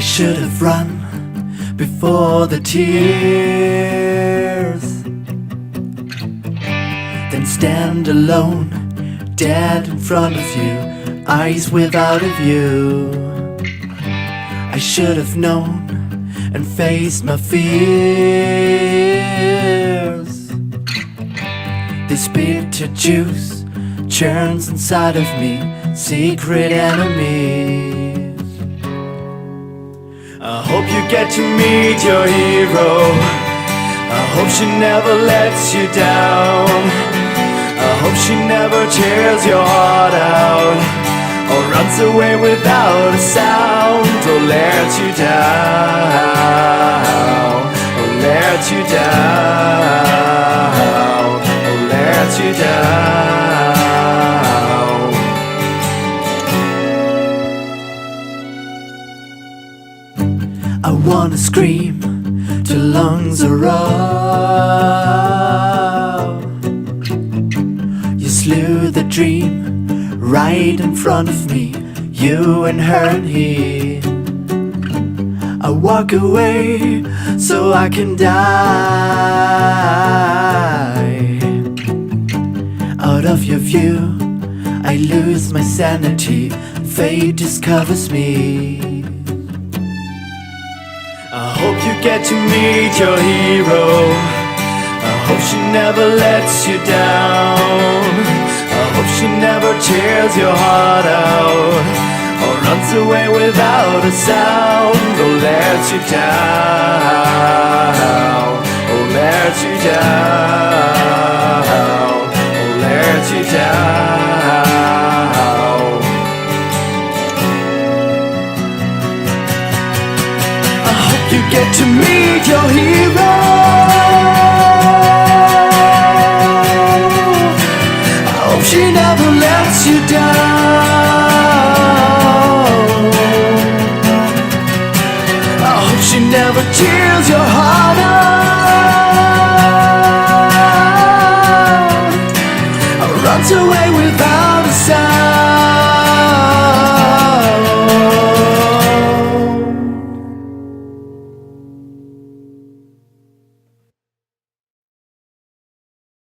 should have run before the tears, then stand alone, dead in front of you, eyes without a view. I should have known and faced my fears. This bitter juice churns inside of me, secret enemies. I hope you get to meet your hero. I hope she never lets you down. I hope she never tears your heart out, or runs away without a sound, or lets you down, or lets you down, or lets you down. I wanna scream till lungs are raw. You slew the dream right in front of me, you and her and he. I walk away so I can die. Out of your view, I lose my sanity, fate discovers me. I hope you get to meet your hero. I hope she never lets you down. I hope she never tears your heart out, or runs away without a sound, or lets you down, or lets you down, or lets you down. I hope you get to meet your hero. She never lets you down. I hope she never tears your heart out.